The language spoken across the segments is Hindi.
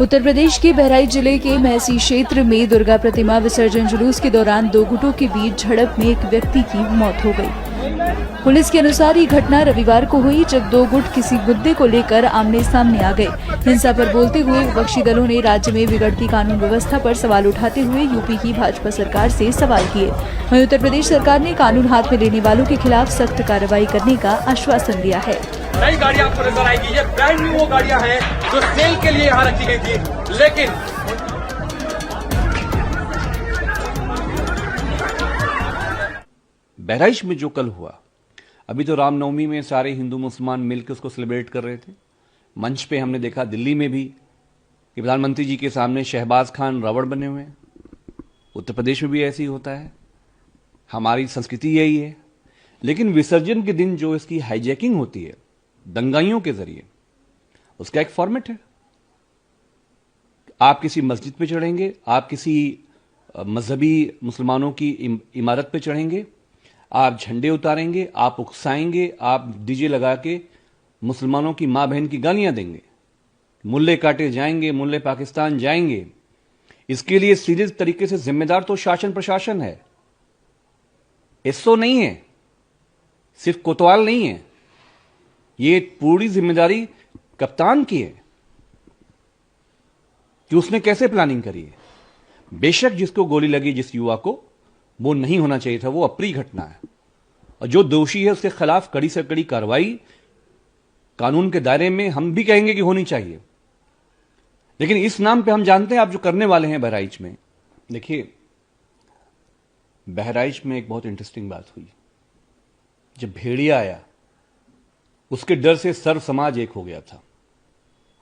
उत्तर प्रदेश के बहराइच जिले के महसी क्षेत्र में दुर्गा प्रतिमा विसर्जन जुलूस के दौरान दो गुटों के बीच झड़प में एक व्यक्ति की मौत हो गई। पुलिस के अनुसार ये घटना रविवार को हुई, जब दो गुट किसी मुद्दे को लेकर आमने सामने आ गए। हिंसा पर बोलते हुए विपक्षी दलों ने राज्य में बिगड़ती कानून व्यवस्था पर सवाल उठाते हुए यूपी की भाजपा सरकार से सवाल किए। वहीं उत्तर प्रदेश सरकार ने कानून हाथ में लेने वालों के खिलाफ सख्त कार्रवाई करने का आश्वासन दिया है। नई गाड़ी आपको नजर आएगी, ये ब्रांड न्यू वो गाड़ियां हैं जो सेल के लिए यहाँ रखी गई थी, लेकिन बहराइच में जो कल हुआ, अभी तो रामनवमी में सारे हिंदू मुसलमान मिलकर उसको सेलिब्रेट कर रहे थे। मंच पे हमने देखा दिल्ली में भी कि प्रधानमंत्री जी के सामने शहबाज खान रावण बने हुए हैं। उत्तर प्रदेश में भी ऐसे ही होता है, हमारी संस्कृति यही है। लेकिन विसर्जन के दिन जो इसकी हाईजैकिंग होती है दंगाइयों के जरिए, उसका एक फॉर्मेट है। आप किसी मस्जिद पे चढ़ेंगे, आप किसी मजहबी मुसलमानों की इमारत पे चढ़ेंगे, आप झंडे उतारेंगे, आप उकसाएंगे, आप डीजे लगा के मुसलमानों की मां बहन की गालियां देंगे, मुल्ले काटे जाएंगे, मुल्ले पाकिस्तान जाएंगे। इसके लिए सीरियस तरीके से जिम्मेदार तो शासन प्रशासन है, एसओ नहीं है, सिर्फ कोतवाल नहीं है। ये पूरी जिम्मेदारी कप्तान की है कि उसने कैसे प्लानिंग करी है। बेशक जिसको गोली लगी जिस युवा को, वो नहीं होना चाहिए था, वो अप्रिय घटना है। और जो दोषी है उसके खिलाफ कड़ी से कड़ी कार्रवाई कानून के दायरे में हम भी कहेंगे कि होनी चाहिए। लेकिन इस नाम पे हम जानते हैं आप जो करने वाले हैं बहराइच में। देखिए, बहराइच में एक बहुत इंटरेस्टिंग बात हुई। जब भेड़िया आया, उसके डर से सर्व समाज एक हो गया था।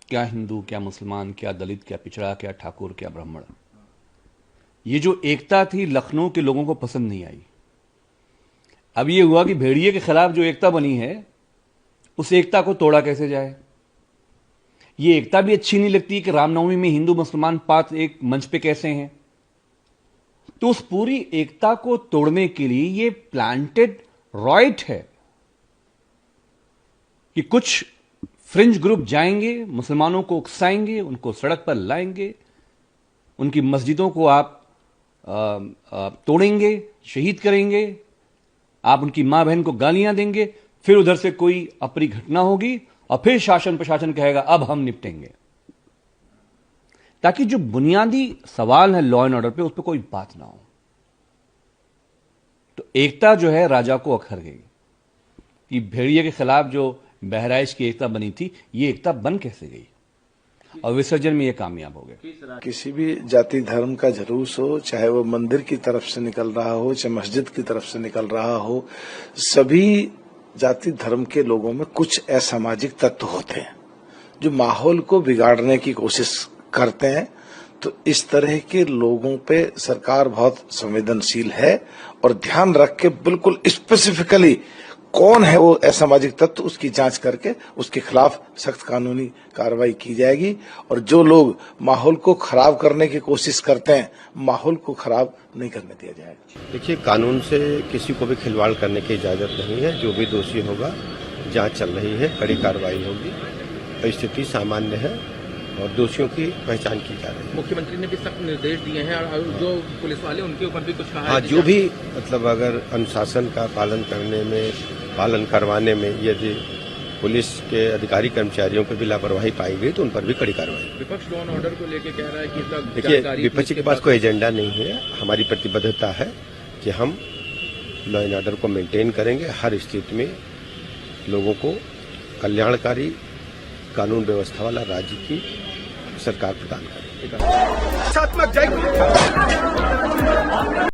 क्या हिंदू, क्या मुसलमान, क्या दलित, क्या पिछड़ा, क्या ठाकुर, क्या ब्राह्मण। ये जो एकता थी लखनऊ के लोगों को पसंद नहीं आई। अब ये हुआ कि भेड़िए के खिलाफ जो एकता बनी है, उस एकता को तोड़ा कैसे जाए। ये एकता भी अच्छी नहीं लगती कि रामनवमी में हिंदू मुसलमान पात एक मंच पे कैसे हैं। तो उस पूरी एकता को तोड़ने के लिए ये प्लांटेड रॉयट है कि कुछ फ्रिंज ग्रुप जाएंगे, मुसलमानों को उकसाएंगे, उनको सड़क पर लाएंगे, उनकी मस्जिदों को आप तोड़ेंगे, शहीद करेंगे, आप उनकी मां बहन को गालियां देंगे, फिर उधर से कोई अप्रिय घटना होगी और फिर शासन प्रशासन कहेगा अब हम निपटेंगे। ताकि जो बुनियादी सवाल है लॉ एंड ऑर्डर पे, उस पर कोई बात ना हो। तो एकता जो है राजा को अखर गई कि भेड़िए के खिलाफ जो बहराइच की एकता बनी थी, ये एकता बन कैसे गई और विसर्जन में ये कामयाब हो गए। किसी भी जाति धर्म का जुलूस हो, चाहे वो मंदिर की तरफ से निकल रहा हो, चाहे मस्जिद की तरफ से निकल रहा हो, सभी जाति धर्म के लोगों में कुछ असामाजिक तत्व होते हैं जो माहौल को बिगाड़ने की कोशिश करते हैं। तो इस तरह के लोगों पे सरकार बहुत संवेदनशील है और ध्यान रख के बिल्कुल स्पेसिफिकली कौन है वो असामाजिक तत्व, उसकी जांच करके उसके खिलाफ सख्त कानूनी कार्रवाई की जाएगी। और जो लोग माहौल को खराब करने की कोशिश करते हैं, माहौल को खराब नहीं करने दिया जाएगा। देखिए, कानून से किसी को भी खिलवाड़ करने की इजाजत नहीं है। जो भी दोषी होगा, जांच चल रही है, कड़ी कार्रवाई होगी। परिस्थिति सामान्य है और दोषियों की पहचान की जा रही है। मुख्यमंत्री ने भी सख्त निर्देश दिए हैं और जो पुलिस वाले उनके ऊपर भी कुछ कहा हाँ, है। जो भी मतलब अगर अनुशासन का पालन करवाने में यदि पुलिस के अधिकारी कर्मचारियों पर भी लापरवाही पाई गई तो उन पर भी कड़ी कार्रवाई। विपक्ष लॉ एंड ऑर्डर को लेकर कह रहा है कि देखिए, विपक्ष के पास कोई एजेंडा नहीं है। हमारी प्रतिबद्धता है कि हम लॉ एंड ऑर्डर को मेंटेन करेंगे। हर स्थिति में लोगों को कल्याणकारी कानून व्यवस्था वाला राज्य की सरकार प्रदान करेगी।